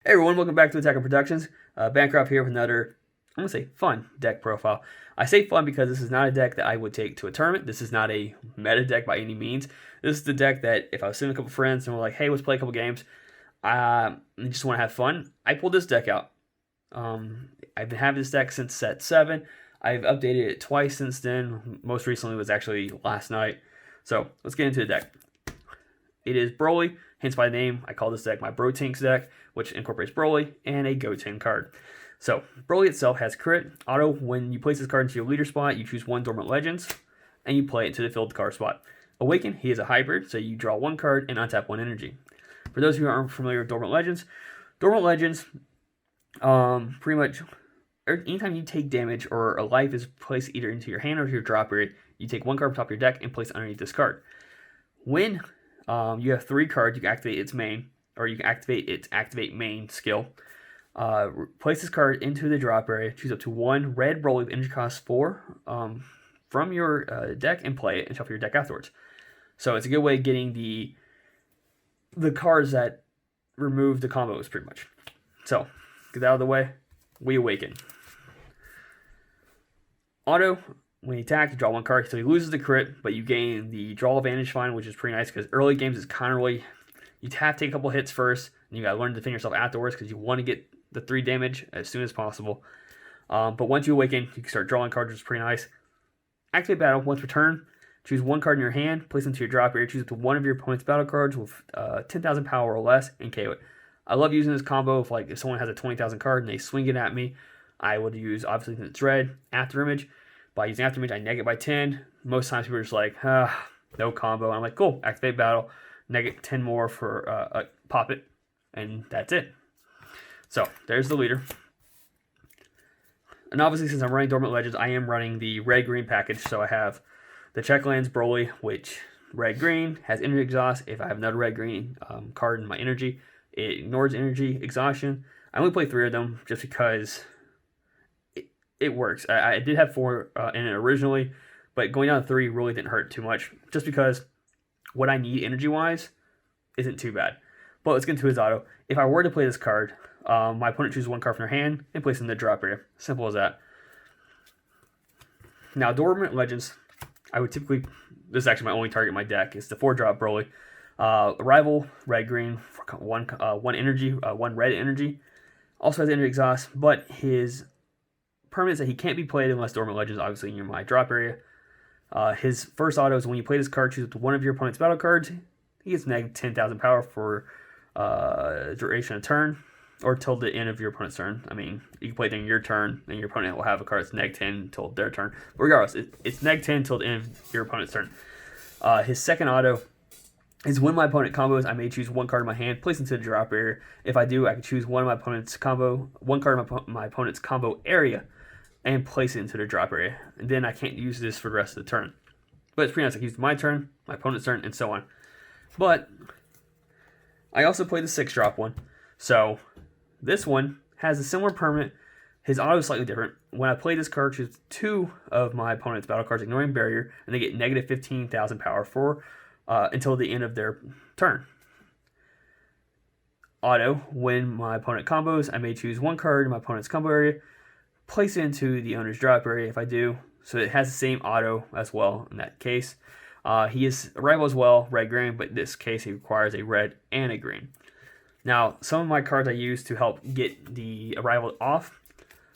Hey everyone, welcome back to Attacker Productions. Bancroft here with another, I'm going to say, fun deck profile. I say fun because this is not a deck that I would take to a tournament. This is not a meta deck by any means. This is the deck that if I was sitting with a couple friends and we're like, hey, let's play a couple games, and just want to have fun, I pulled this deck out. I've been having this deck since set 7. I've updated it twice since then. Most recently was actually last night. So let's get into the deck. It is Broly, hence by name. I call this deck my Brotenks deck, which incorporates Broly and a Goten card. So Broly itself has crit, auto. When you place this card into your leader spot, you choose one Dormant Legends, and you play it to the filled card spot. Awaken, he is a hybrid, so you draw one card and untap one energy. For those who aren't familiar with Dormant Legends, pretty much anytime you take damage or a life is placed either into your hand or to your drop area, you take one card from top of your deck and place it underneath this card. When you have 3 cards, you can activate its main, or you can activate its activate main skill. Place this card into the drop area, choose up to one red Broly with energy cost 4 from your deck and play it and shuffle your deck afterwards. So it's a good way of getting the cards that remove the combos pretty much. So get that out of the way, we awaken. Auto, when you attack, you draw one card, so he loses the crit, but you gain the draw advantage fine, which is pretty nice because early games is kind of really, you have to take a couple hits first, and you got to learn to defend yourself afterwards because you want to get the 3 damage as soon as possible. But once you awaken, you can start drawing cards, which is pretty nice. Activate battle. Once per turn, choose one card in your hand, place it into your drop area, choose up to one of your opponent's battle cards with 10,000 power or less, and KO it. I love using this combo if someone has a 20,000 card and they swing it at me, I would use, obviously since it's red, After Image. By using After Image, I neg it by 10. Most times people are just like, no combo. I'm like, cool, activate battle, neg it 10 more for pop it, and that's it. So there's the leader. And obviously, since I'm running Dormant Legends, I am running the red-green package. So I have the Checklands Broly, which red-green has energy exhaust. If I have another red-green card in my energy, it ignores energy exhaustion. I only play 3 of them just because it works. I did have 4 in it originally, but going down to 3 really didn't hurt too much, just because what I need energy-wise isn't too bad. But let's get into his auto. If I were to play this card, my opponent chooses one card from their hand and place it in the drop area. Simple as that. Now, Dormant Legends, I would typically, this is actually my only target in my deck, is the 4-drop Broly. Rival, red-green, one energy, one red energy. Also has energy exhaust, but his permanents that he can't be played unless Dormant Legends, obviously, in my drop area. His first auto is when you play this card, choose one of your opponent's battle cards. He gets neg 10,000 power for duration of turn, or till the end of your opponent's turn. I mean, you can play it during your turn, and your opponent will have a card that's neg 10 until their turn. But regardless, it's neg 10 until the end of your opponent's turn. His second auto is when my opponent combos, I may choose one card in my hand, place it into the drop area. If I do, I can choose one card in my opponent's combo area, and place it into the drop area. And then I can't use this for the rest of the turn. But it's pretty nice. I can use my turn, my opponent's turn, and so on. But I also play the 6-drop one. So this one has a similar permanent. His auto is slightly different. When I play this card, choose 2 of my opponent's battle cards, ignoring barrier, and they get negative 15,000 power for until the end of their turn. Auto, when my opponent combos, I may choose one card in my opponent's combo area, place it into the owner's drop area if I do. So it has the same auto as well in that case. He is a rival as well, red-green, but in this case he requires a red and a green. Now, some of my cards I use to help get the arrival off,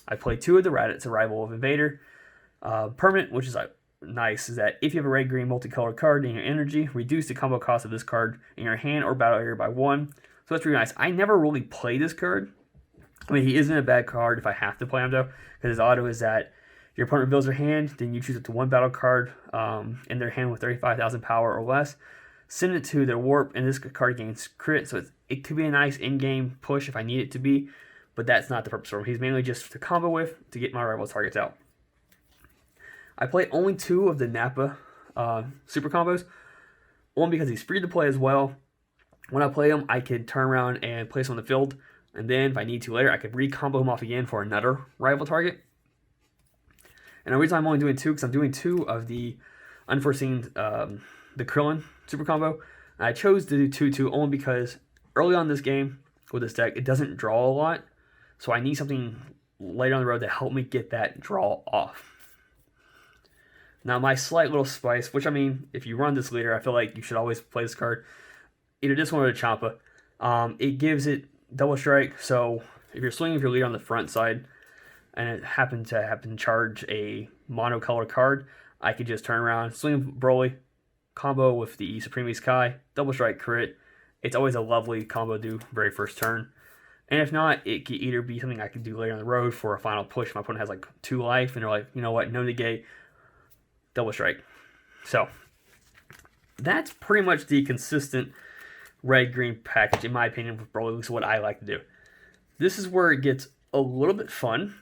I play 2 of the Raditz, Arrival of Invader. Permanent, which is nice, is that if you have a red-green multicolored card in your energy, reduce the combo cost of this card in your hand or battle area by 1. So that's really nice. I never really play this card. I mean, he isn't a bad card if I have to play him, though, because his auto is that your opponent reveals their hand, then you choose up to one battle card in their hand with 35,000 power or less, send it to their warp, and this card gains crit, so it could be a nice in-game push if I need it to be, but that's not the purpose for him. He's mainly just to combo with to get my rival targets out. I play only 2 of the Nappa super combos, one because he's free to play as well. When I play him, I can turn around and place him on the field, and then if I need to later, I could re-combo him off again for another rival target. And the reason I'm only doing 2, because I'm doing 2 of the Unforeseen, the Krillin super combo. And I chose to do 2-2 only because early on in this game, for this deck. It doesn't draw a lot, so I need something later on the road to help me get that draw off. Now, my slight little spice, which I mean, if you run this leader, I feel like you should always play this card. Either this one or the Champa. It gives it double strike, so if you're swinging with your leader on the front side, and it happened to charge a monocolor card, I could just turn around, swing Broly, combo with the Supreme Sky, double strike crit. It's always a lovely combo to do very first turn. And if not, it could either be something I could do later on the road for a final push. My opponent has like 2 life, and they're like, you know what, no negate, double strike. So that's pretty much the consistent red-green package, in my opinion, with Broly, at least what I like to do. This is where it gets a little bit fun.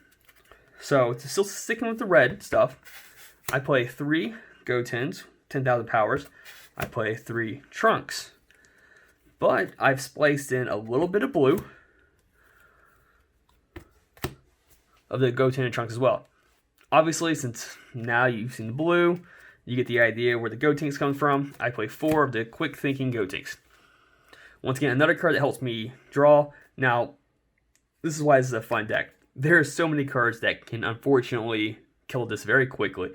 So, to still sticking with the red stuff, I play 3 Gotenks, 10,000 powers. I play 3 Trunks. But I've spliced in a little bit of blue of the Goten and Trunks as well. Obviously, since now you've seen the blue, you get the idea where the Gotenks come from. I play 4 of the quick thinking Gotenks. Once again, another card that helps me draw. Now, this is why this is a fun deck. There are so many cards that can unfortunately kill this very quickly.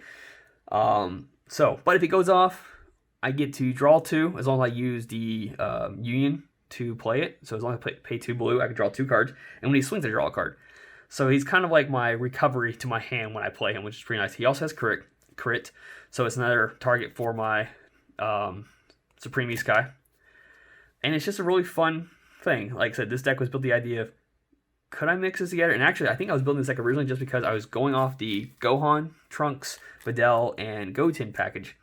But if it goes off, I get to draw 2 as long as I use the Union to play it. So as long as I pay 2 blue, I can draw 2 cards. And when he swings, I draw a card. So he's kind of like my recovery to my hand when I play him, which is pretty nice. He also has crit, so it's another target for my Supreme Sky. And it's just a really fun thing. Like I said, this deck was built the idea of, could I mix this together? And actually, I think I was building this deck originally just because I was going off the Gohan, Trunks, Videl, and Goten package.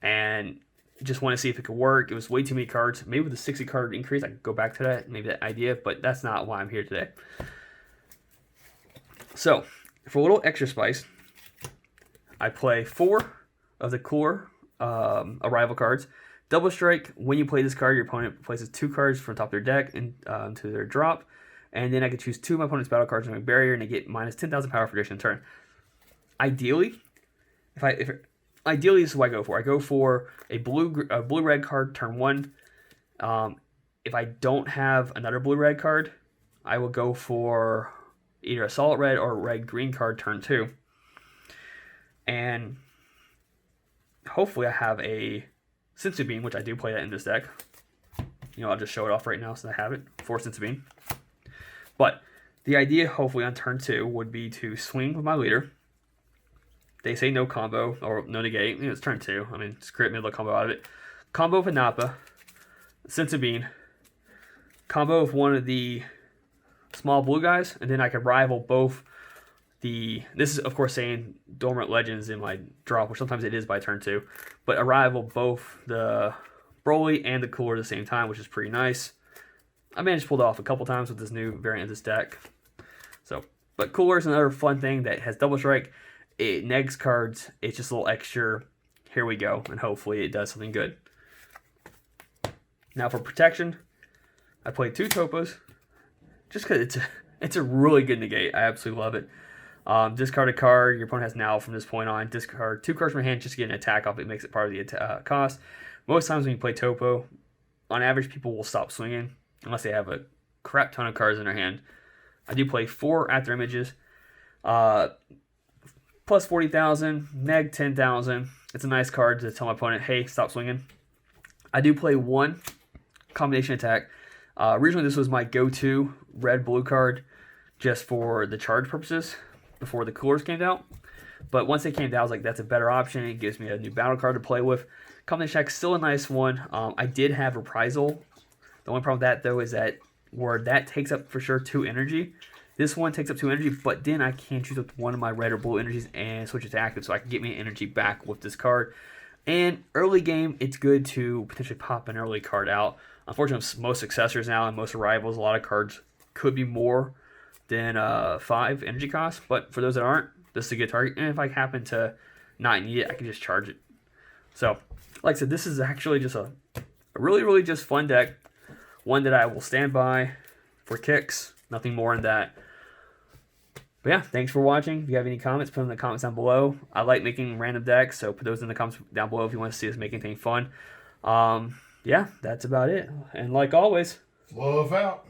And just want to see if it could work. It was way too many cards. Maybe with the 60 card increase, I could go back to that, maybe that idea, but that's not why I'm here today. So, for a little extra spice, I play 4 of the core arrival cards. Double strike, when you play this card, your opponent places 2 cards from the top of their deck into their drop. And then I can choose 2 of my opponent's battle cards in my barrier, and I get minus 10,000 power for additional turn. Ideally, ideally this is what I go for. I go for a blue-red card turn 1. If I don't have another blue-red card, I will go for either a solid red or a red-green card turn 2. And hopefully I have a Senzu Bean, which I do play that in this deck. You know, I'll just show it off right now since I have it for Senzu Bean. But the idea, hopefully, on turn 2 would be to swing with my leader. They say no combo or no negate. You know, it's turn 2. I mean, just create middle combo out of it. Combo with Nappa, Senzu Bean, combo with one of the small blue guys, and then I can rival both the. This is, of course, saying Dormant Legends in my drop, which sometimes it is by turn 2, but I rival both the Broly and the Cooler at the same time, which is pretty nice. I managed to pull it off a couple times with this new variant of this deck. So, but Cooler is another fun thing that has double strike. It negs cards. It's just a little extra. Here we go, and hopefully it does something good. Now for protection, I played 2 Topos, just because it's a really good negate. I absolutely love it. Discard a card. Your opponent has now from this point on. Discard 2 cards from your hand just to get an attack off. It makes it part of the cost. Most times when you play Topo, on average, people will stop swinging unless they have a crap ton of cards in their hand. I do play 4 After Images. Plus 40,000, neg 10,000. It's a nice card to tell my opponent, hey, stop swinging. I do play 1 combination attack. Originally, this was my go-to red-blue card just for the charge purposes before the coolers came out. But once they came out, I was like, that's a better option. It gives me a new battle card to play with. Combination attack, still a nice one. I did have Reprisal. The only problem with that, though, is that where that takes up for sure 2 energy. This one takes up 2 energy, but then I can choose up one of my red or blue energies and switch it to active, so I can get me energy back with this card. And early game, it's good to potentially pop an early card out. Unfortunately, most successors now and most arrivals, a lot of cards could be more than 5 energy costs. But for those that aren't, this is a good target. And if I happen to not need it, I can just charge it. So, like I said, this is actually just a really, really just fun deck. One that I will stand by for kicks. Nothing more than that. But yeah, thanks for watching. If you have any comments, put them in the comments down below. I like making random decks, so put those in the comments down below if you want to see us make anything fun. Yeah, that's about it. And like always, love out.